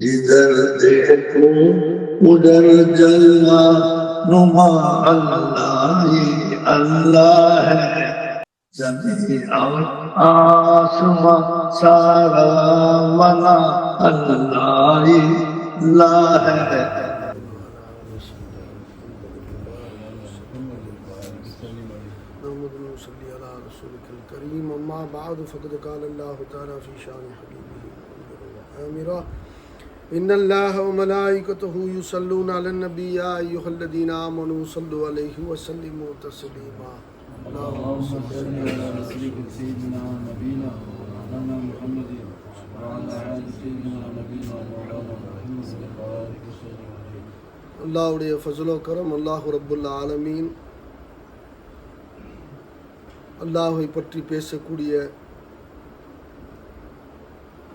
इधर देखो उधर जलवा नुमा अल्लाह ही अल्लाह है। जमीन और आसमां सारा मना अल्लाह ही अल्लाह है। أما بعد فقد قال الله تعالى في شأن حبيبه آمرا إن الله وملائكته يصلون على النبي يا أيها الذين آمنوا صلوا عليه وسلموا تسليما اللهم صل على سيدنا نبينا مولانا محمد وعلى آل سيدنا نبينا مولانا محمد அல்லாஹ்வுடைய ஃபஸ்லோ கரம் அல்லாஹ் ரப்புல் ஆலமீன் அல்லாஹை பற்றி பேசக்கூடிய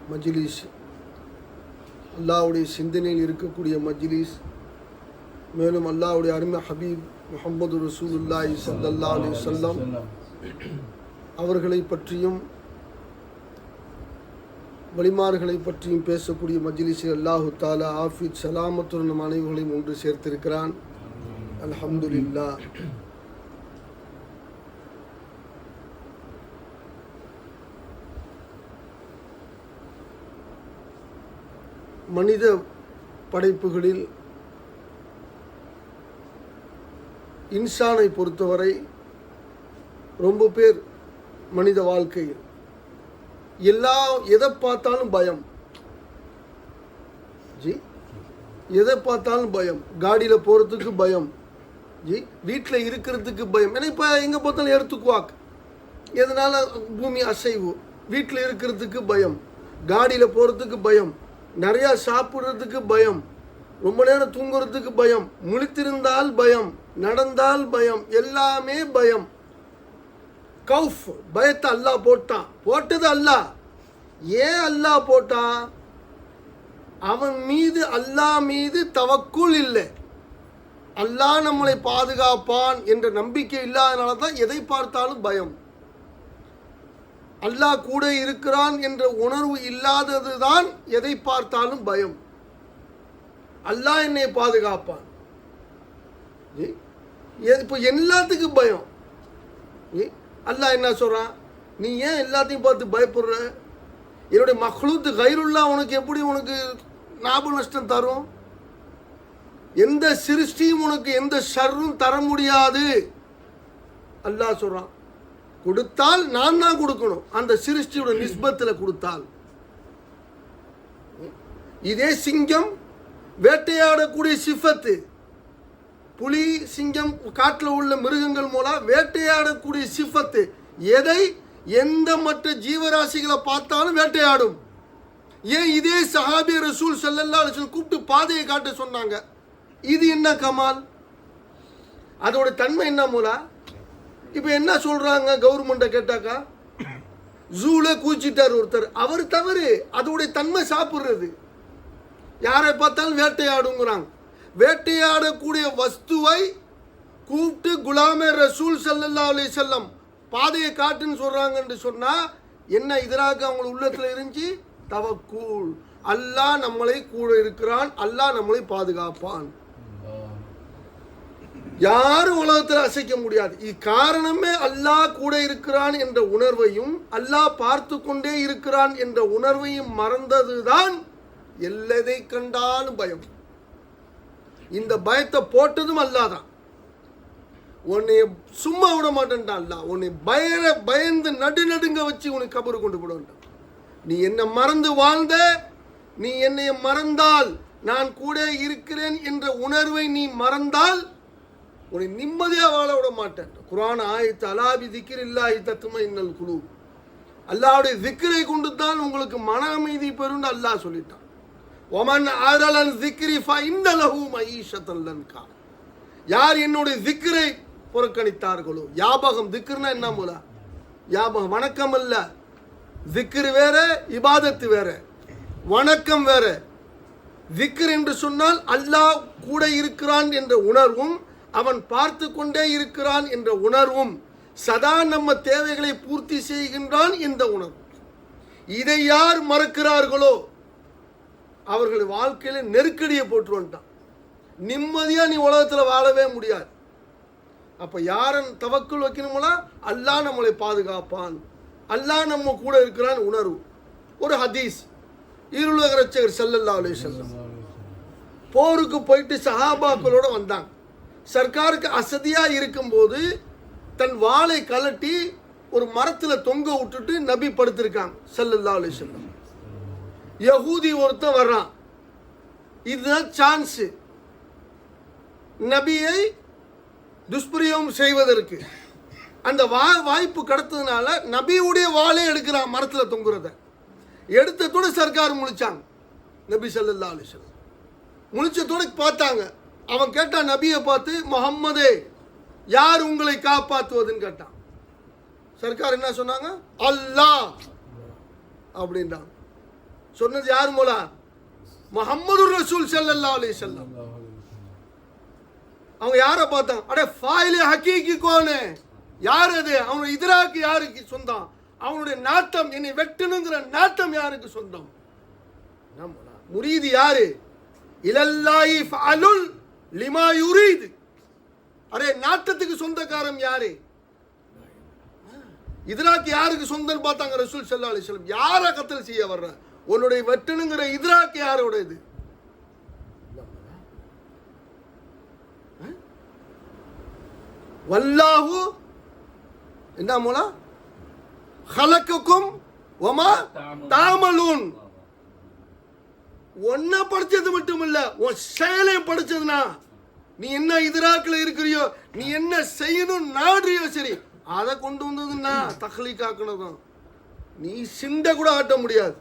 மஜ்லிஸ், அல்லாஹ்வுடைய சிந்தனையில் இருக்கக்கூடிய மஜ்லிஸ், மேலும் அல்லாஹ்வுடைய அருமை ஹபீப் முஹம்மது ரசூலுல்லாஹி ஸல்லல்லாஹு அலைஹி வஸல்லம் அவர்களை பற்றியும் வலிமார்களை பற்றியும் பேசக்கூடிய மஜ்லிஸில் அல்லாஹு தாலா ஆஃபித் சலாமத்துடன் நம் அனைவர்களையும் ஒன்று சேர்த்திருக்கிறான். அல்ஹம்துலில்லாஹ். மனித படைப்புகளில் இன்சானை பொறுத்தவரை ரொம்ப பேர் மனித வாழ்க்கையில் எதை பார்த்தாலும் பயம். எதை பார்த்தாலும் பயம். காடியில் போகிறதுக்கு பயம், வீட்டில் இருக்கிறதுக்கு பயம். ஏன்னா இப்போ எங்கே பார்த்தாலும் எடுத்துக்குவாக், எதனால் பூமி அசைவு. வீட்டில் இருக்கிறதுக்கு பயம், காடியில் போகிறதுக்கு பயம், நிறையா சாப்பிட்றதுக்கு பயம், ரொம்ப நேரம் தூங்குறதுக்கு பயம், முழித்திருந்தால் பயம், நடந்தால் பயம், எல்லாமே பயம். கௌஃப், பயத்தை அல்லாஹ் போட்டான். போட்டது அல்லாஹ். ஏன் அல்லாஹ் போட்டான்? அவன் மீது, அல்லாஹ் மீது தவக்குல் இல்லை. அல்லாஹ் நம்மளை பாதுகாப்பான் என்ற நம்பிக்கை இல்லாதனால தான் எதை பார்த்தாலும் பயம். அல்லாஹ் கூட இருக்கிறான் என்ற உணர்வு இல்லாதது தான் எதை பார்த்தாலும் பயம். அல்லாஹ் என்னை பாதுகாப்பான். இப்போ எல்லாத்துக்கும் பயம். அல்லாஹ் என்ன சொல்றான்? நீ ஏன் எல்லாத்தையும் பார்த்து பயப்படுற? என்னுடைய மக்லூத் கைருல்லா உனக்கு எப்படி உனக்கு லாப நஷ்டம் தரும்? எந்த சிருஷ்டியும் உனக்கு எந்த ஷர்ரும் தர முடியாது. அல்லாஹ் சொல்றான், கொடுத்தால் நான் தான் கொடுக்கணும். அந்த சிருஷ்டியோட நிஸ்பத்தில் கொடுத்தால். இதே சிங்கம் வேட்டையாடக்கூடிய சிஃபத்து, புலி சிங்கம் காட்டில் உள்ள மிருகங்கள் மூலம் வேட்டையாடக்கூடிய சிஃபத்து. எதை எந்த மற்ற ஜீவராசிகளை பார்த்தாலும் வேட்டையாடும். ஏன் இதே சஹாபி ரசூல் ஸல்லல்லாஹு அலைஹி வஸல்லம் கூப்பிட்டு பாதையை காட்ட சொன்னாங்க. இது என்ன கமால்? அதோட தன்மை என்ன மூலா? இப்போ என்ன சொல்றாங்க கவர்மெண்ட்டை கேட்டாக்கா, ஜூல கூச்சிட்டார் ஒருத்தர், அவர் தவறு. அதோடைய தன்மை சாப்பிட்றது. யாரை பார்த்தாலும் வேட்டையாடுங்கிறாங்க. வேட்டையாடக்கூடிய வஸ்துவை கூப்பிட்டு குலாமே ரசூல் ஸல்லல்லாஹு அலைஹி வஸல்லம் பாதையை காட்டுன்னு சொல்றாங்கன்னு சொன்னா என்ன இதராக அவங்க உள்ளத்துல இருந்துச்சு? தவக்குல். அல்லாஹ் நம்மளை கூட இருக்கிறான், அல்லாஹ் நம்மளை பாதுகாப்பான். யாரும் உலகத்தில் அசைக்க முடியாது. இது காரணமே அல்லாஹ் கூட இருக்கிறான் என்ற உணர்வையும் அல்லாஹ் பார்த்து கொண்டே இருக்கிறான் என்ற உணர்வையும் மறந்ததுதான் எல்லதை கண்டாலும் பயம். இந்த பயத்தை போட்டதும் அல்லாஹ் தான். உன்னை சும்மா விட மாட்டேன்டா அல்லாஹ். உன்னை பயந்து நடுநடுங்க வச்சு உனக்கு கபரு கொண்டு போடுவேன். நீ என்னை மறந்து வாழ்ந்த, நீ என்னை மறந்தால், நான் கூட இருக்கிறேன் என்ற உணர்வை நீ மறந்தால் உன்னை நிம்மதியாக வாழ விட மாட்டேன். குர்ஆன் ஆயத்து அலாபி திக்ரில்லாஹி தத்மஇன்னுல் குலூப். அல்லாஹ்வுடைய திக்ரை கொண்டு தான் உங்களுக்கு மன அமைதி பெறும் அல்லாஹ் சொல்லிட்டான். ஒமன் அரலன் திக்ரி ஃபஇன்ன லஹு மஈஷத்தன் லன்கா. யார் என்னுடைய திக்ரை புறக்கணித்தார்களோ, யாபகம், திக்ர்னா என்ன மூலா? யாபகம் வணக்கம் அல்ல. திக்ர் வேற, இபாதத்து வேற, வணக்கம் வேற. திக்ர் என்று சொன்னால் அல்லாஹ் கூட இருக்கிறான் என்ற உணர்வும் அவன் பார்த்து கொண்டே இருக்கிறான் என்ற உணர்வும், சதா நம்ம தேவைகளை பூர்த்தி செய்கின்றான் என்ற உணர்வு. இதை யார் மறக்கிறார்களோ அவர்கள் வாழ்க்கையில நெருக்கடியை போட்டு வந்துட்டான். நிம்மதியா நீ உலகத்துல வாழவே முடியாது. அப்ப யாரன் தவக்குள் வைக்கணுமோ அல்லாஹ் நம்மளை பாதுகாப்பான், அல்லாஹ் நம்ம கூட இருக்கிறான் உணர்வு. ஒரு ஹதீஸ், ஈருலக ரட்சகர் ஸல்லல்லாஹு அலைஹி வஸல்லம் போருக்கு போயிட்டு சஹாபாக்களோட வந்தாங்க. சர்க்காருக்கு அசதியா இருக்கும்போது தன் வாளை கலட்டி ஒரு மரத்துல தொங்க விட்டுட்டு நபி படுத்திருக்காங்க ஸல்லல்லாஹு அலைஹி வஸல்லம். யஹூதி ஒருத்தன் வர்றான். இதுதான் சான்ஸ் நபியை துஷ்பிரயோகம் செய்வதற்கு. அந்த வாய்ப்பு கிடைத்ததுனால நபியுடைய வாளே எடுக்கிறான், மரத்துல தொங்குறத எடுத்ததோட சர்க்கார் முழிச்சாங்க. நபி ஸல்லல்லாஹு அலைஹி வஸல்லம் முழிச்சதோட பார்த்தாங்க. அவன் கேட்டான் நபியை பார்த்து, முஹம்மதே யார் உங்களை காப்பாற்றுவதுன்னு கேட்டான். சர்க்கார் என்ன சொன்னாங்க? அல்லாஹ் அப்படின்றாங்க. சொன்னது யார் மூலா? முஹம்மது ரசூல் ஸல்லல்லாஹு அலைஹி வஸல்லம். அவங்க யாரை பார்த்தாங்க? அடே ஃபாயிலே ஹகீகி கோனே, யார் அது? அவனுடைய இதராக்கு யாருக்கு சொந்தம்? அவனுடைய நாட்டம், என்னை வெட்டணுங்கிற நாட்டம் யாருக்கு சொந்தம்? முரீது யாரு? இலல்லாஹி ஃபஅலுல் லிமா யுரீது. அரே நாட்டத்துக்கு சொந்தக்காரன் யாரு? இதராக்கு யாருக்கு சொந்தம் பார்த்தாங்க ரசூல் ஸல்லல்லாஹு அலைஹி வஸல்லம். யாரை கத்தல் செய்ய வர்ற? உன்னுடைய வெட்டணுங்கிற இதராக்கு யாரோட இது? வல்லாஹு என்ன மூலா ஹலக்கக்கும் வமா தாமலூன். ஒன்ன படிச்சது மட்டும் இல்ல, உன் செயலையும் படிச்சதுனா நீ என்ன இதராக்கில் இருக்கிறியோ, நீ என்ன செய்யணும் நாடுறியோ சரி, அதை கொண்டு வந்ததுன்னா தஹ்லீக்காக்குனதும் நீ சிண்ட கூட ஆட்ட முடியாது.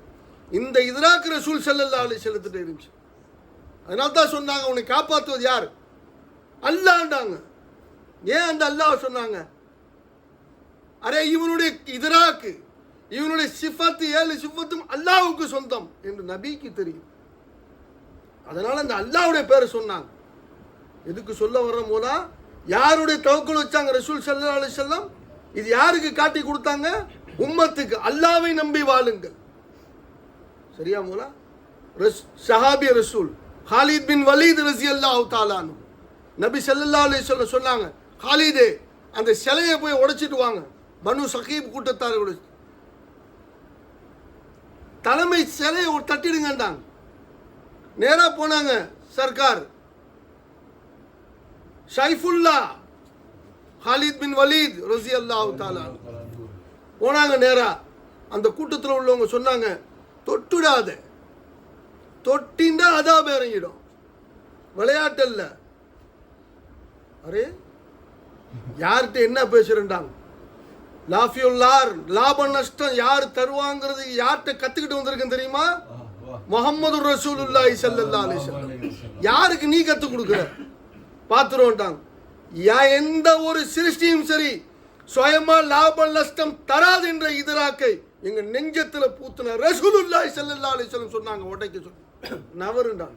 இந்த இதராக்கு ரசூல் ஸல்லல்லாஹு அலைஹி வஸல்லம் இருந்துச்சு. அதனால தான் சொன்னாங்க உன்னை காப்பாற்றுவது யார்? அல்லாஹ்ன்றாங்க. ஏன் அந்த அல்லாஹ் சொன்னாங்க? அரே இவனுடைய இதராக்கு, இவனுடைய சிஃபத்து, 7 சிஃபத்தும் அல்லாஹ்வுக்கு சொந்தம் என்று நபிக்கு தெரியும். அதனால அந்த அல்லாஹ்வுடைய பேரை சொன்னாங்க. எதுக்கு சொல்ல வர்ற போதா? யாருடைய தவக்குல் வச்சாங்க ரசூல் ஸல்லல்லாஹு அலைஹி வஸல்லம்? இது யாருக்கு காட்டி கொடுத்தாங்க? உம்மத்துக்கு. அல்லாஹ்வை நம்பி வாழுங்கள். சரியா மூலா? சஹாபி ரசூல் ஹாலித் பின் வலீத் ரலியல்லாஹு தஆலா அன்ஹு நபி ஸல்லல்லாஹு அலைஹி வஸல்லம் சொன்னாங்க, ஹாலிதே அந்த சிலையை போய் உடைச்சிட்டு வாங்க. பனு சகீப் கூட்டத்தாரோட தலைமை சிலையை தட்டிடுங்கன்றாங்க. நேரா போனாங்க. சர்க்கார் ஷைஃபுல்லா ஹாலித் பின் வலீத் ரலியல்லாஹு தஆலா போனாங்க. நேரா அந்த கூட்டத்தில் உள்ளவங்க சொன்னாங்க, தொட்டுடாத, தொட்டின்னா அதாப இறங்கிடும், விளையாட்டல்ல. அரே யார்கிட்ட என்ன பேசுறேன்டாங்க? லாஃபியுல்லார், லாப நஷ்டம் யார் தருவாங்கிறது யார்கிட்ட கத்துக்கிட்டு வந்திருக்கேன் தெரியுமா? முஹம்மது ரசூலுல்லாஹி ஸல்லல்லாஹு அலைஹி வஸல்லம். யாருக்கு நீ கத்து கொடுக்குற? பார்த்துருவோம்ட்டாங்க. எந்த ஒரு சிருஷ்டியும் சரி சுயமா லாப நஷ்டம் தராது என்ற இதராக்கை எங்க நெஞ்சத்துல பூத்துன ரசூலுல்லாஹி ஸல்லல்லாஹு அலைஹி வஸல்லம் சொன்னாங்க. உடைக்க சொல்லி நவருண்டாங்க.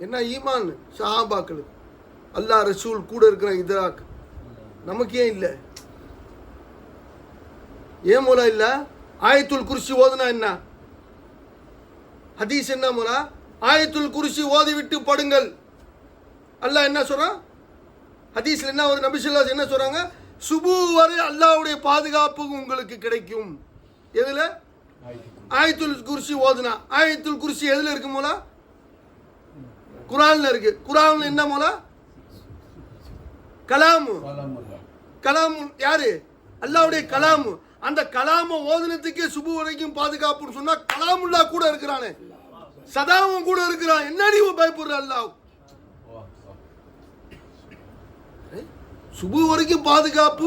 என்ன ஈமான் சஹாபாக்களுக்கு? அல்லாஹ் ரசூல் கூட இருக்கிற இதராக்கு. நமக்கு ஏன் இல்லை? ஏன் மூலா இல்ல? ஆயத்துல் குர்சி ஓதுனா என்ன? ஹதீஸ் என்ன மூலா? ஆயத்துல் குர்சி ஓதிவிட்டு படுங்கள். அல்லாஹ் என்ன சொல்றான் ஹதீஸ்ல? என்ன ஒரு நபி ஸல்லல்லாஹு அலைஹி வஸல்லம் என்ன சொல்றாங்க? சுபு வரை அல்லாஹ்வுடைய பாதுகாப்பு உங்களுக்கு கிடைக்கும். எதுல? ஆயத்துல் குர்சி ஓதுனா. ஆயத்துல் குர்சி எதுல இருக்கு மூலா? குர்ஆன்ல இருக்கு. குர்ஆன்ல என்ன மூலா? கலாமு. கலாமு யாரு? அல்லாஹ்வுடைய கலாமு. அந்த கலாம ஓதுனத்துக்கே சுபு வரைக்கும் பாதுகாப்புன்னு சொன்னா கலாமுல்லா கூட இருக்கிறானே, சதாவும் கூட இருக்கிறான். என்னடி பயப்படுற? அல்லாஹ் சுபு வரைக்கும் பாதுகாப்பு.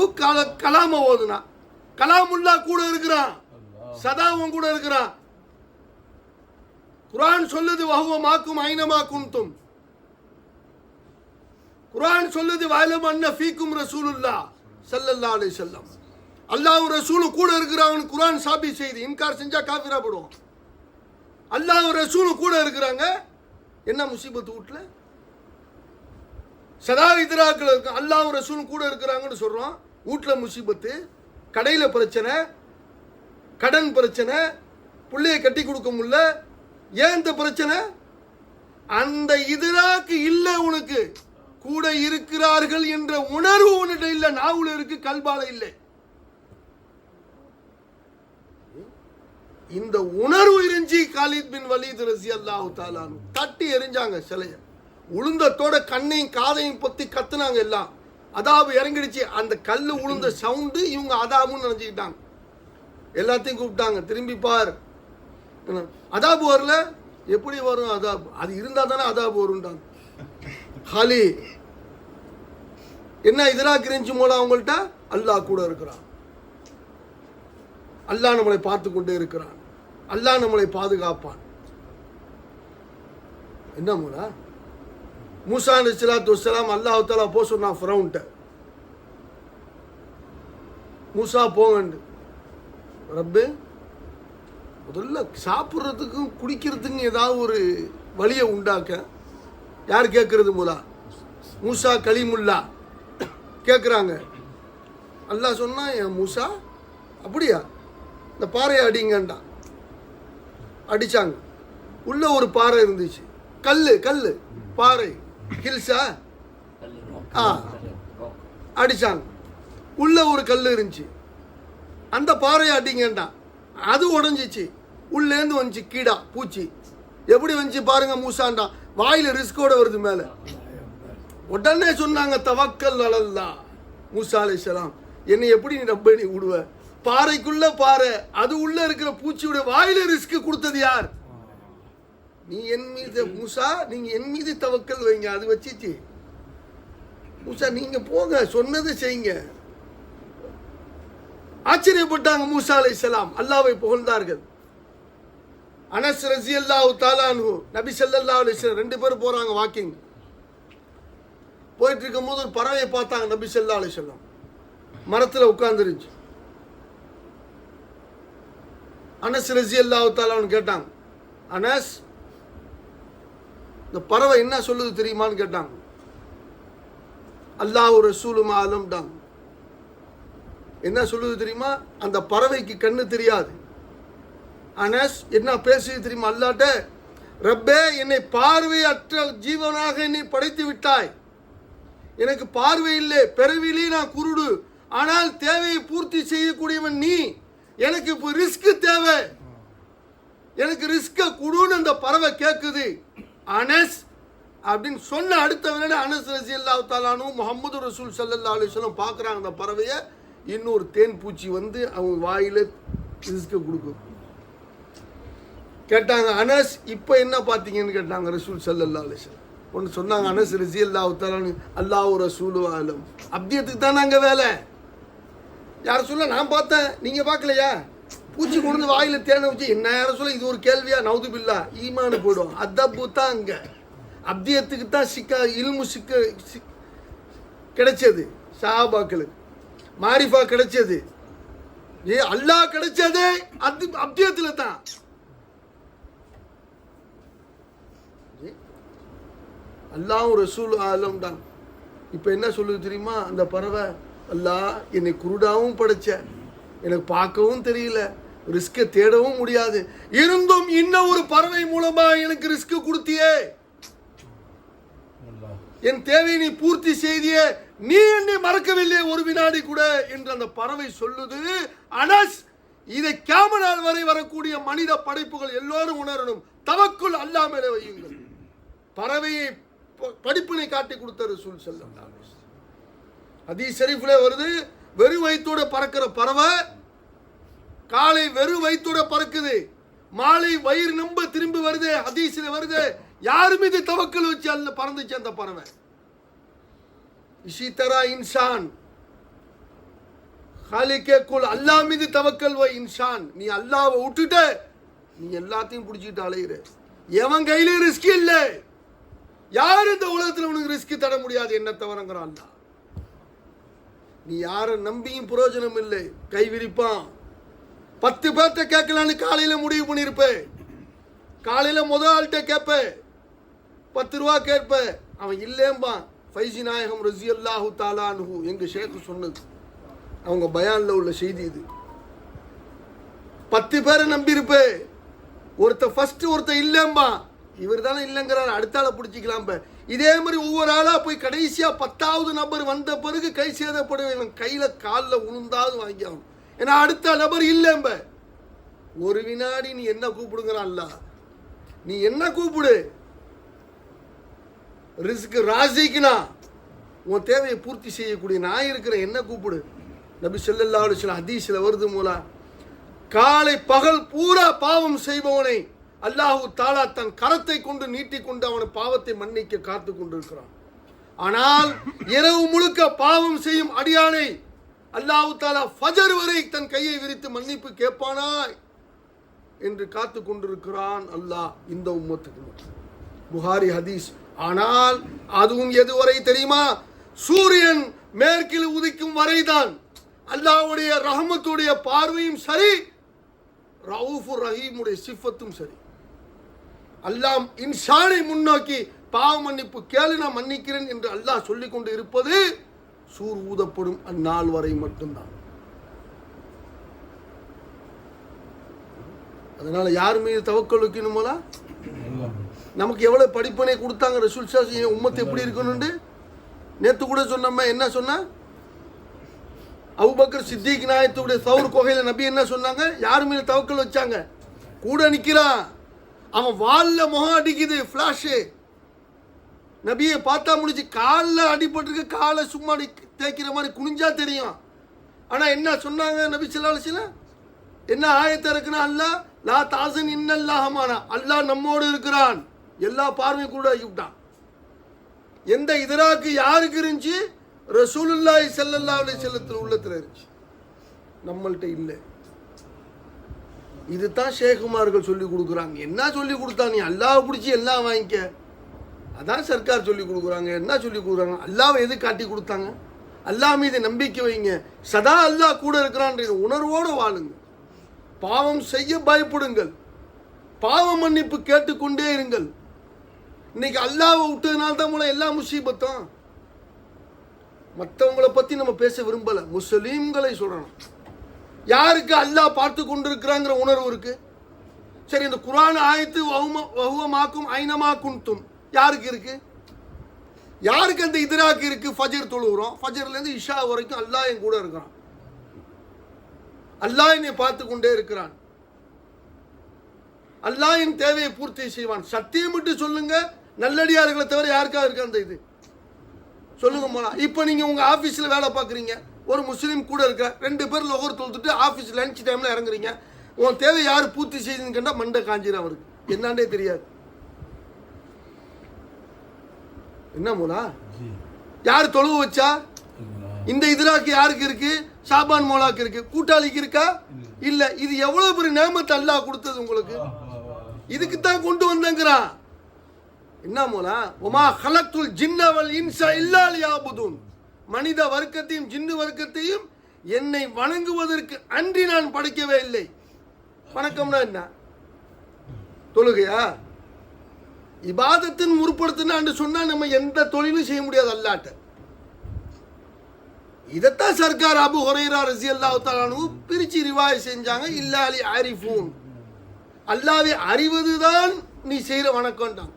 கலாம ஓதுனா கலாமுல்லா கூட இருக்கிறான், சதாவும் கூட இருக்கிறான். குர்ஆன் சொல்லுது வஹுவ மாக்கும் ஐனமா குன்தும். குர்ஆன் சொல்லுது வஅலம் அன்ன ஃபீக்கும் ரசூலுல்லாஹ் ஸல்லல்லாஹு அலைஹி வஸல்லம். அல்லாஹ் ரசூலும் கூட இருக்கிறாங்கன்னு குர்ஆன் சாபி செய்து இன்கார் செஞ்சா காஃபிரா போடுவோம். அல்லாஹ் ரசூலும் கூட இருக்கிறாங்க. என்ன முசீபத்து வீட்டுல? சதா இதராக்கள் இருக்கு. அல்லாஹ் ரசூலும் கூட இருக்கிறாங்கன்னு சொல்றோம். வீட்டுல முசீபத்து, கடையில பிரச்சனை, கடன் பிரச்சனை, பிள்ளைய கட்டி கொடுக்க முடியல, ஏன் இந்த பிரச்சனை? அந்த இதராக்கு இல்ல, உனக்கு கூட இருக்கிறார்கள் என்ற உணர்வு உன்னிட்ட இல்ல, நாவுல இருக்கு, கல்பால இல்லை. இந்த உணர்வு இருந்துச்சு. காலித் பின் வலீத் ரலியல்லாஹு தஆலா தட்டி எரிஞ்சாங்க சிலைய, உளுந்தத்தோட கண்ணையும் காதையும் பொத்தி கத்துனாங்க. எல்லாம் அதாபு இறங்கிடுச்சு. அந்த கல்லு உளுந்த சவுண்டு இவங்க அதாபுன்னு நினைச்சுக்கிட்டாங்க. எல்லாத்தையும் கூப்பிட்டாங்க, திரும்பி பார். அதாபு வரல, எப்படி வரும் அதாபு? அது இருந்தா தானே அதாபு வரும்ட்டாங்க. ஹாலி என்ன இதராக்கு இருந்துச்சு போல அவங்கள்ட்ட? அல்லாஹ் கூட இருக்கிறான், அல்லாஹ் நம்மளை பார்த்து கொண்டே இருக்கிறான், அல்லாஹ் நம்மளை பாதுகாப்பான். என்ன மூலா? மூசா அலைஹிஸ்ஸலாத்து வஸ்ஸலாம் அல்லாஹ் தஆலா போக சொன்னான் ஃபிரௌன்ட்ட, மூசா போங்கண்டு. ரப்பு முதல்ல சாப்பிட்றதுக்கும் குடிக்கிறதுக்கும் ஏதாவது ஒரு வழியை உண்டாக்க. யார் கேட்கறது? மூலா மூசா கலீமுல்லா கேட்குறாங்க. அல்லாஹ் சொன்னா, என் மூசா அப்படியா, இந்த பாறையை அடிங்கண்டான். அடிச்சாங்க. உள்ள ஒரு பாறை இருந்துச்சு, கல்லு பாறை, ஹில்ஸா அடிச்சாங்க. உள்ள ஒரு கல் இருந்துச்சு, அந்த பாறையை அடிங்கண்டான். அது உடஞ்சிச்சு. உள்ளேருந்து வந்துச்சு கீடா, பூச்சி. எப்படி வந்துச்சு பாருங்க மூசாண்டா, வாயில ரிஸ்கோட வருது மேல. உடனே சொன்னாங்க, தவக்கல் அலல்லாஹ். மூசா அலைஹிஸ்ஸலாம், என்னை எப்படி நீ ரப்ப நீ விடுவ? பாறைக்குள்ள பாறை, அது உள்ள இருக்கிற பூச்சியோட வாயில ரிஸ்க் கொடுத்தது யார்? நீ என் மீது மூசா, நீங்க என் மீது தவக்கல் வைங்க. அது வச்சிச்சு. மூசா நீங்க போங்க, சொன்னதை செய்யுங்க. ஆச்சரியப்பட்டாங்க மூசா அலைஹிஸ்ஸலாம், அல்லாஹ்வை புகழ்ந்தார்கள். அனஸ் ரலியல்லாஹு தஆலா அன்ஹு, நபி ஸல்லல்லாஹு அலைஹி வஸல்லம் 2 பேரும் போறாங்க வாக்கிங். போயிட்டு இருக்கும்போது ஒரு பறவையை பார்த்தாங்க. நபி ஸல்லல்லாஹு அலைஹி வஸல்லம் மரத்துல உட்கார்ந்துருச்சு. அனஸ் ரலியல்லாஹு தஆலா அன்ஹு கேட்டாங்க, அனஸ் இந்த பறவை என்ன சொல்லுது தெரியுமான்னு கேட்டாங்க. அல்லாஹ் ரசூலும் ஆலம்டாங்க. என்ன சொல்லுது தெரியுமா? அந்த பறவைக்கு கண்ணு தெரியாது. அனஸ் என்ன பேசுது தெரியுமா அல்லாஹ்ட்ட? ரப்பே, என்னை பார்வையற்ற ஜீவனாக என்னை படைத்து விட்டாய். எனக்கு பார்வை இல்லை, பிறவிலே நான் குருடு, ஆனால் தேவையை பூர்த்தி செய்யக்கூடியவன் நீ. எனக்கு இப்போ ரிஸ்க் தேவை, எனக்கு ரிஸ்க குடுன்னு அந்த பறவை கேட்குது. அனஸ் அப்படின்னு சொன்ன அடுத்த வேலை அனஸ் ரலியல்லாஹு தஆலா அன்ஹு முஹம்மது ரசூல் ஸல்லல்லாஹு அலைஹி வஸல்லம் பார்க்குறாங்க அந்த பறவையை. இன்னொரு தேன் பூச்சி வந்து அவங்க வாயில ரிஸ்க கொடுக்கும். கேட்டாங்க, அனஸ் இப்போ என்ன பார்த்தீங்கன்னு கேட்டாங்க ரசூல் ஸல்லல்லாஹு அலைஹி வஸல்லம். ஒன்று சொன்னாங்க, அனஸ் ரலியல்லாஹு தஆலா அன்ஹு, அல்லாஹ் ரசூலு ஆலம். அப்தியத்துக்கு தான் நாங்கள் வேலை. யார் சொல்ல நான் பார்த்தேன், நீங்க பார்க்கலையா? பூச்சி கொண்டு வாயில தேனை வச்சு என்ன யாரும் சொல்ல, இது ஒரு கேள்வியா? நவுது பில்லா, ஈமானு போயிடும். அதப்பு தான் அங்க அப்தியத்துக்கு தான் இல்மு கிடைச்சது, சஹாபாக்களுக்கு மாரிஃபா கிடைச்சது, அல்லாஹ் கிடைச்சது அது அப்தியத்துல தான். அல்லாஹ்வும் ரசூல் ஆலம் தான். இப்ப என்ன சொல்லுது தெரியுமா அந்த பறவை? அல்லாஹ் என்னை குருடாவும் படைச்ச, எனக்கு பார்க்கவும் தெரியல, ரிஸ்க தேடவும் முடியாது, இருந்தும் இன்னும் ஒரு பறவை மூலமா எனக்கு ரிஸ்க் கொடுத்தியே, என் தேவையை நீ பூர்த்தி செய்தியே, நீ என்னை மறக்கவில்லை ஒரு வினாடி கூட என்று அந்த பறவை சொல்லுது. அனஸ், இதை கியாமத் நாள் வரை வரக்கூடிய மனித படைப்புகள் எல்லோரும் உணரணும். தவக்குல் அல்லாஹ் மேலே வையுங்கள். பறவையை படிப்பினை காட்டி கொடுத்த ரசூல் ஸல்லல்லாஹு அலைஹி வஸல்லம். ஹதீஸ் ஷரீஃப்ல வருது, வெறும் வயித்தோட பறக்கிற பறவை காலை வெறும் வயித்தோட பறக்குது, மாலை வயிறு நம்ப திரும்பி வருது. ஹதீஸ்ல வருது, யார் மீது தவக்கல் வச்சு அல்ல பறந்துச்சு அந்த பறவை. இசி தரா இன்சான் காலிக்கே குல், அல்லாஹ் மீது தவக்கல் வை இன்சான். நீ அல்லாஹ்வை விட்டுட்ட, நீ எல்லாத்தையும் பிடிச்சிட்டு அலையிற. எவன் கையில ரிஸ்க் இல்லை, யார் இந்த உலகத்தில் உனக்கு ரிஸ்க் தர முடியாது என்ன தவறங்கிறான் அல்லாஹ். நீ யாரை நம்பியும் பிரயோஜனம் இல்லை, கைவிரிப்பான். 10 பேர்த்த கேட்கலான்னு காலையில முடிவு பண்ணிருப்ப, காலையில முதல் ஆள்கிட்ட கேட்ப, 10 ரூபா கேட்ப, அவன் இல்லேம்பான். ஃபைசி நாயகம் ரலியல்லாஹு தஆலா அன்ஹு எங்க ஷேக் சொன்னது, அவங்க பயான்ல உள்ள செய்தி இது. 10 பேரை நம்பி இருப்ப, ஒருத்த இல்லம்பா, இவர் தானே இல்லைங்கிறாரு, அடுத்த ஆளை பிடிச்சிக்கலாம். இதே மாதிரி ஒவ்வொரு ஆளா போய் கடைசியா 10வது நபர் வந்த பிறகு கை சேதப்படுவேன், கையில காலில் உளுந்தாவது வாங்கி ஆகும். ஏன்னா அடுத்த நபர் இல்லம்ப. ஒரு வினாடி நீ என்ன கூப்பிடுங்கிறான் அல்ல, நீ என்ன கூப்பிடு, ரிஸ்க் ராசிக்குனா உன் தேவையை பூர்த்தி செய்யக்கூடிய நான் இருக்கிறேன், என்ன கூப்பிடு. நபி ஸல்லல்லாஹு அலைஹி வஸல்லம் ஹதீஸ்ல வருது மூலா, காலை பகல் பூரா பாவம் செய்பவனை அல்லாஹு தாலா தன் கரத்தை கொண்டு நீட்டிக்கொண்டு அவனை பாவத்தை மன்னிக்க காத்து கொண்டிருக்கிறான். ஆனால் இரவு முழுக்க பாவம் செய்யும் அடியானை அல்லாஹு தாலா ஃபஜர் வரை தன் கையை விரித்து மன்னிப்பு கேட்பானாய் என்று காத்து கொண்டிருக்கிறான் அல்லாஹ் இந்த உம்மத்துக்கு. புகாரி ஹதீஸ். ஆனால் அதுவும் எதுவரை தெரியுமா? சூரியன் மேற்கில் உதிக்கும் வரைதான். அல்லாஹ்வுடைய ரஹமத்துடைய பார்வையும் சரி, ரவுஃபுர் ரஹீமுடைய சிஃபத்தும் சரி. அல்லாஹ் இன்சானை முன்னோக்கி பாவ மன்னிப்பு கேளு, நான் மன்னிக்கிறேன் என்று அல்லாஹ் சொல்லிக் கொண்டு இருப்பது சூர் ஊதப்படும் அந்நாள் வரை மட்டும்தான். அதனால யார் மீது தவக்கல் வைக்கணுமோலா? நமக்கு எவ்வளவு படிப்பனை கொடுத்தாங்க ரசூல் ஸல்லல்லாஹு உம்மத்து எப்படி இருக்கணும்னு. நேத்து கூட சொன்னோமே, என்ன சொன்னா? அபூபக்கர் சித்திக் நாயத்துடைய சவுர் குகையில நபி என்ன சொன்னாங்க? யார் மீது தவக்கல் வச்சாங்க? கூட நிக்கிறான், அவன் வால்ல முகம் அடிக்குது, ஃபிளாஷு. நபியை பார்த்தா முடிச்சு, காலில் அடிபட்டிருக்கு, காலை சும்மா தேய்க்கிற மாதிரி குனிஞ்சா தெரியும். ஆனா என்ன சொன்னாங்க நபி ஸல்லல்லாஹு அலைஹி வஸல்லம்? என்ன ஆயத்தை இருக்குன்னா, அல்லாஹ் லா தாசன் இன்னல்லாஹ் மானா, அல்லாஹ் நம்மோடு இருக்கிறான். எல்லா பார்வையும் கூட ஆகிவிட்டான். எந்த இதராக்கு யாருக்கு இருந்துச்சு? ரசூலுல்லாஹி ஸல்லல்லாஹு அலைஹி வஸல்லம் உள்ளத்துல இருந்துச்சு, நம்மள்ட்ட இல்லை. இதுதான் ஷேகுமார்கள் சொல்லி கொடுக்குறாங்க. என்ன சொல்லி கொடுத்தா? நீ அல்லாஹ் பிடிச்சி எல்லாம் வாங்கிக்க, அதான் சர்க்கார் சொல்லி கொடுக்குறாங்க. என்ன சொல்லி கொடுக்குறாங்க? அல்லாஹ்வை எது காட்டி கொடுத்தாங்க? அல்லாஹ் மீது நம்பிக்கை வைங்க, சதா அல்லாஹ் கூட இருக்கிறான்ற உணர்வோடு வாழுங்க. பாவம் செய்ய பயப்படுங்கள், பாவ மன்னிப்பு கேட்டுக்கொண்டே இருங்கள். இன்னைக்கு அல்லாஹ்வை விட்டதுனால தான் மூலம் எல்லா முசீபத்தும். மற்றவங்களை பத்தி நம்ம பேச விரும்பல, முஸ்லீம்களை சொல்லணும். யாருக்கு அல்லாஹ் பார்த்து கொண்டிருக்கிறாங்கிற உணர்வு இருக்கு? சரி, இந்த குர்ஆன் ஆயத்து வஹுவமாக்கும் ஐனமா குன்தும் யாருக்கு இருக்கு? யாருக்கு அந்த இதராக்கு இருக்கு? ஃபஜர் தொழுகிறோம், ஃபஜர்ல இருந்து இஷா வரைக்கும் அல்லாஹ் என் கூட இருக்கிறான், அல்லாஹ் என்னை பார்த்து கொண்டே இருக்கிறான், அல்லாஹ் என் தேவையை பூர்த்தி செய்வான். சத்தியம் விட்டு சொல்லுங்க, நல்லடியார்களை தவிர யாருக்கா இருக்கு அந்த இது? சொல்லுங்க போனா. இப்ப நீங்க உங்க ஆபீஸ்ல வேலை பார்க்குறீங்க, ஒரு முஸ்லீம் கூட இருக்க, 2 பேர் லொகர் தொழுதுட்டு ஆபீஸ் லஞ்ச் டைம்ல இறங்குறீங்க. உன் தேவை யார் பூர்த்தி செய்யுதுன்னு கண்டா மண்டை காஞ்சிரும், அவருக்கு என்னன்னே தெரியாது. என்ன மூலா? யார் தொழுவு வச்சா? இந்த இதராக்கு யாருக்கு இருக்கு? ஷாபான் மோலாக்கு இருக்கு, கூட்டாளிக்கு இருக்கா? இல்ல. இது எவ்வளவு பெரிய நேமத்தை அல்லாஹ் கொடுத்தது உங்களுக்கு. இதுக்கு தான் கொண்டு வந்தங்கிறான். என்ன மூலா? ஒமா ஹலக்துல் ஜின்ன வல் இன்ஸா இல்லா லியஅபுதுன், மனித வர்க்கத்தையும் ஜின்னு வர்க்கத்தையும் என்னை வணங்குவதற்கு அன்றி நான் படைக்கவே இல்லை. வணக்கம்னா என்ன? தொழுகையா? இபாதத்தின் முற்படுத்தினான்னு சொன்னா நம்ம எந்த தொழிலும் செய்ய முடியாது அல்லாட்ட. இதத்தான் சர்க்கார் அபு ஹுரைரா ரஸியல்லாஹு தஆலா அன்ஹு பிரிச்சு ரிவாய் செஞ்சாங்க. இல்லா லி ஆரிஃபூன், அல்லாஹ்வை அறிவதுதான் நீ செய்யற வணக்கம்டாங்க.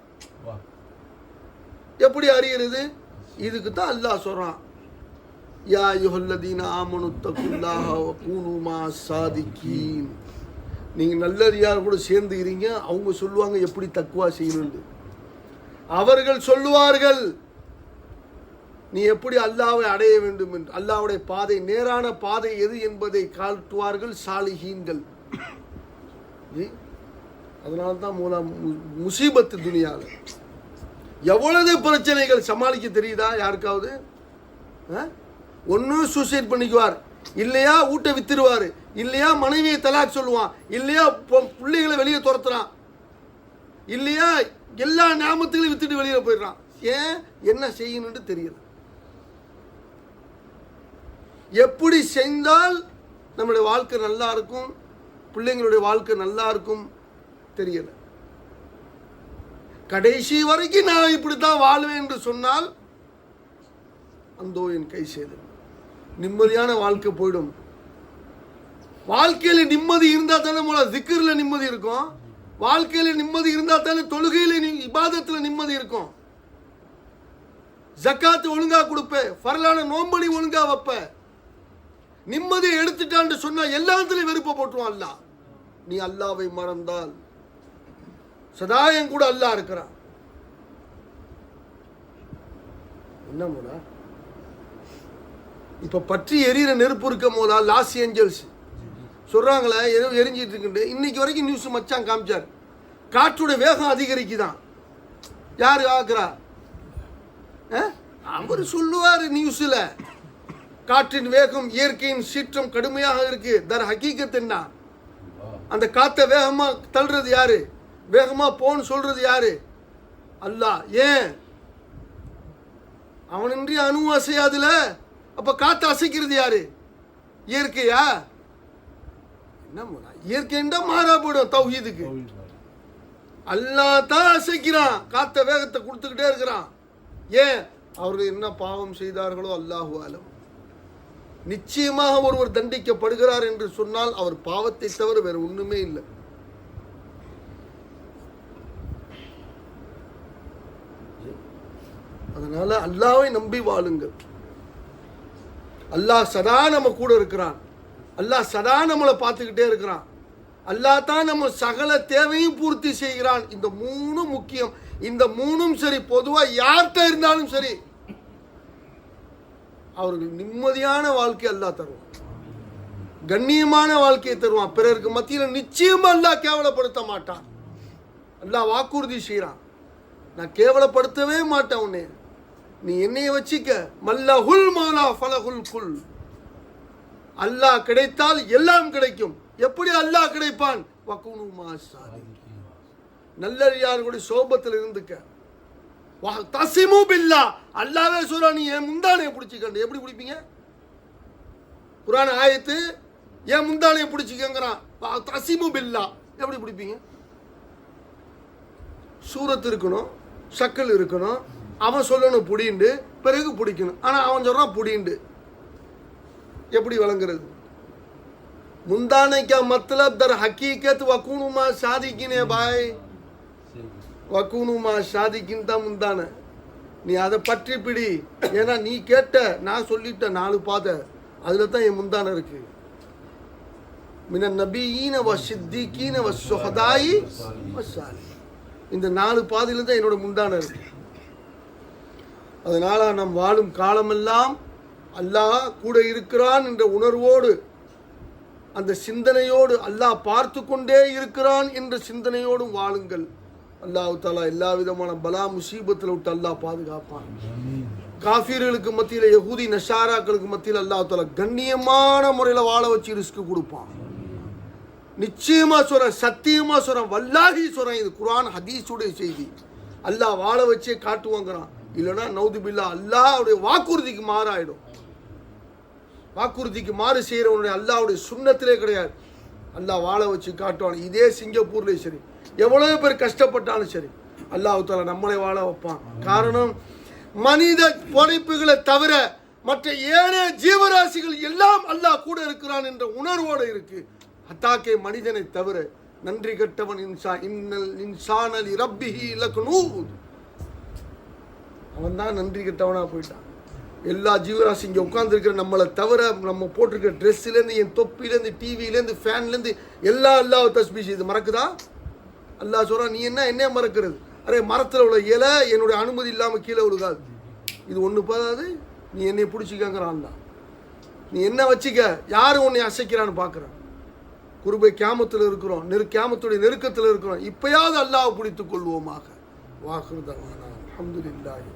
எப்படி அறியறது? இதுக்கு தான் அல்லாஹ் சொல்றான், யா அய்யுஹல்லதீன ஆமனு தக்குல்லாஹ வ கூனு மஅஸ் ஸாதிகீன். நீங்க நல்லறியார் கூட சேர்ந்துக்கிறீங்க, அவங்க சொல்லுவாங்க எப்படி தக்வா செய்யணும்னு. அவர்கள் சொல்லுவார்கள் நீ எப்படி அல்லாஹ்வை அடைய வேண்டும் என்று. அல்லாஹ்வுடைய பாதை, நேரான பாதை எது என்பதை காட்டுவார்கள் சாலிஹீன்கள். அதனால தான் முசீபத்து துனியால எவ்வளவு பிரச்சனைகள் சமாளிக்க தெரியுதா யாருக்காவது? ஒன்னும் சூசைட் பண்ணிக்குவார், இல்லையா வீட்டை வித்துருவாரு, இல்லையா மனைவியை தலாக் சொல்லுவான், இல்லையா பிள்ளைகளை வெளியே துரத்துறான், இல்லையா எல்லா ஞாபகத்தையும் வித்துட்டு வெளியே போயிடுறான். ஏன்? என்ன செய்யணும்னு தெரியல. எப்படி செஞ்சால் நம்மளுடைய வாழ்க்கை நல்லா இருக்கும், பிள்ளைங்களுடைய வாழ்க்கை நல்லா இருக்கும் தெரியல. கடைசி வரைக்கும் நான் இப்படித்தான் வாழ்வேன் என்று சொன்னால் அந்தோ என் கை சேதம், நிம்மதியான வாழ்க்கை போயிடும். வாழ்க்கையில நிம்மதி இருந்தா தானே மூலம் திக்ர்ல நிம்மதி இருக்கும். வாழ்க்கையில நிம்மதி இருந்தா தானே தொழுகையில இபாதத்துல நிம்மதி இருக்கும். ஜக்காத்து ஒழுங்கா கொடுப்ப, ஃபர்லான நோம்படி ஒழுங்கா வைப்ப. நிம்மதியை எடுத்துட்டான்னு சொன்னா எல்லாத்துலயும் வெறுப்ப போட்டுருவான் அல்லாஹ். நீ அல்லாவை மறந்தால் சதாயம் கூட அல்லாஹ் இருக்கிறான். என்ன மூடா இப்ப பற்றி எரியிற நெருப்பு இருக்கும் போதா லாஸ் ஏஞ்சல்ஸ் சொல்றாங்களே ஏதோ எரிஞ்சிட்டு இருக்கு. இன்னைக்கு வரைக்கும் நியூஸ் மச்சான் காமிச்சார். காற்றுடைய வேகம் அதிகரிக்குதான். யாரு ஆக்குறா? அவர் சொல்லுவாரு நியூஸ்ல, காற்றின் வேகம் இயற்கையின் சீற்றம் கடுமையாக இருக்கு. தர் ஹக்கீகத் என்ன? அந்த காத்த வேகமா தள்ளுறது யாரு? வேகமா போன்னு சொல்றது யாரு? அல்லாஹ். ஏன்? அவனின்றி அணு அசையாதுல. அப்ப காத்து அசைக்கிறது யாரு? இயற்கையா? என்ன இயற்கைண்டா மாறா போயிடும் தௌஹீதுக்கு. அல்லாஹ் தான் அசைக்கிறான், காத்த வேகத்தை கொடுத்துக்கிட்டே இருக்கிறான். ஏன்? அவர்கள் என்ன பாவம் செய்தார்களோ அல்லாஹு ஆலம். நிச்சயமாக ஒருவர் தண்டிக்கப்படுகிறார் என்று சொன்னால் அவர் பாவத்தை தவிர வேற ஒண்ணுமே இல்லை. அதனால அல்லாஹ்வை நம்பி வாழுங்கள். அல்லாஹ் சதா நம்ம கூட இருக்கிறான். அல்லாஹ் சதா நம்மளை பார்த்துக்கிட்டே இருக்கிறான். அல்லாஹ் தான் நம்ம சகல தேவையும் பூர்த்தி செய்கிறான். இந்த மூணும் முக்கியம். இந்த மூணும் சரி, பொதுவா யார்கிட்ட இருந்தாலும் சரி, அவர்கள் நிம்மதியான வாழ்க்கை அல்லாஹ் தருவான், கண்ணியமான வாழ்க்கையை தருவான். பிறருக்கு மத்தியில் நிச்சயமா அல்லாஹ் கேவலப்படுத்த மாட்டான். அல்லாஹ் வாக்குறுதி செய்யறான், நான் கேவலப்படுத்தவே மாட்டேன் உன்னை, நீ என்னைய வச்சிக்க. மல்லஹுல் மௌலா ஃபலஹுல் குல். அல்லாஹ் கிடைத்தால் எல்லாம் கிடைக்கும். எப்படி அல்லாஹ் கிடைப்பான்? வகுனு மாசாலிஹீன். நல்லறியார்களுடைய சோபத்தில் இருந்துக்க. தஸிமு பில்லாஹ். அல்லாஹ்வே சொல்றா, நீ என் முந்தானையை பிடிச்சிக்கண்டு. எப்படி பிடிப்பீங்க? குர்ஆன் ஆயத்து என் முந்தானையை பிடிச்சிக்கங்கறான். தஸிமு பில்லாஹ். எப்படி பிடிப்பீங்க? சூரத் இருக்கணும், ஷக்கல் இருக்கணும், அவன் சொல்லணும் புடிண்டு, பிறகு பிடிக்கணும். ஆனா அவன் சொல்றான் புடிண்டு. எப்படி விளங்குறது? मुंदाने का मतलब दर हकीकत वकूनुमा शादिकिन है भाई. வக்கூனுமா ஷாதிக்கின் தான் முந்தான. நீ அதை பற்றி பிடி. ஏன்னா நீ கேட்ட, நான் சொல்லிட்ட 4 பாதை, அதில் தான் என் முந்தான இருக்கு. மின நபியீன வ சித்திகீன வ சுஹதாயி வ சாலிஹீன். இந்த 4 பாதையில் தான் என்னோட முந்தான இருக்கு. அதனால நம் வாழும் காலமெல்லாம் அல்லாஹ் கூட இருக்கிறான் என்ற உணர்வோடு, அந்த சிந்தனையோடு, அல்லாஹ் பார்த்து கொண்டே இருக்கிறான் என்ற சிந்தனையோடும் வாழுங்கள். அல்லாஹ் தஆலா எல்லா விதமான பலா முசீபத்தில் விட்டு அல்லாஹ் பாதுகாப்பான். காஃபிர்களுக்கு மத்தியில், யஹூதி நஷாராக்களுக்கு மத்தியில் அல்லாஹ் தஆலா கண்ணியமான முறையில் வாழ வச்சு ரிஸ்க் கொடுப்பான். நிச்சயமா சொல்றேன், சத்தியமா சொல்றேன், வல்லாஹி சொல்றேன், இது குர்ஆன் ஹதீஸுடைய செய்தி. அல்லாஹ் வாழ வச்சே காட்டுவாங்கிறான். இல்லைன்னா நௌது பில்லா அல்லாஹ்வுடைய வாக்குறுதிக்கு மாறாயிடும். வாக்குறுதிக்கு மாறு செய்யறவனுடைய அல்லாஹ்வுடைய சுன்னத்திலே கிடையாது. அல்லாஹ் வாழ வச்சு காட்டுவான். இதே சிங்கப்பூர்லேயும் சரி, எவ்வளவு பேர் கஷ்டப்பட்டாலும் சரி, அல்லாஹ் தஆலா நம்மளை வாழ வைப்பான். காரணம், மனித படைப்புகளை தவிர மற்ற ஏனைய ஜீவராசிகள் எல்லாம் அல்லாஹ் கூட இருக்கிறான் என்ற உணர்வோடு இருக்கு. ஹத்தாக்கே மனிதனை தவிர. நன்றி கட்டவன் இன்னல் இன்சான லிரப்பிஹி லகனூத். அவன் தான் நன்றி கட்டவனா போயிட்டான். எல்லா ஜீவராசி இங்கே உட்கார்ந்துருக்கிற நம்மளை தவிர, நம்ம போட்டிருக்கிற ட்ரெஸ்ஸுலேருந்து, என் தொப்பிலேருந்து, டிவிலேருந்து, ஃபேன்லேருந்து எல்லாம் அல்லாஹ் தஸ்பீஹ் செய்து மறக்குதா? அல்லாஹ் சொல்றான், நீ என்ன மறக்கிறது? அரே, மரத்தில் உள்ள இலை என்னுடைய அனுமதி இல்லாமல் கீழே விழுகாது. இது ஒன்று போதாது, நீ என்னை பிடிச்சிக்கங்கிறான். நீ என்ன வச்சிக்க, யாரும் உன்னை அசைக்கிறான்னு பார்க்குறான். குருபை கியாமத்தில் இருக்கிறோம், கியாமத்துடைய நெருக்கத்தில் இருக்கிறோம். இப்பயாவது அல்லாஹ் பிடித்துக் கொள்வோமாக. வாஹிரு தஅவானா அல்ஹம்துலில்லாஹி.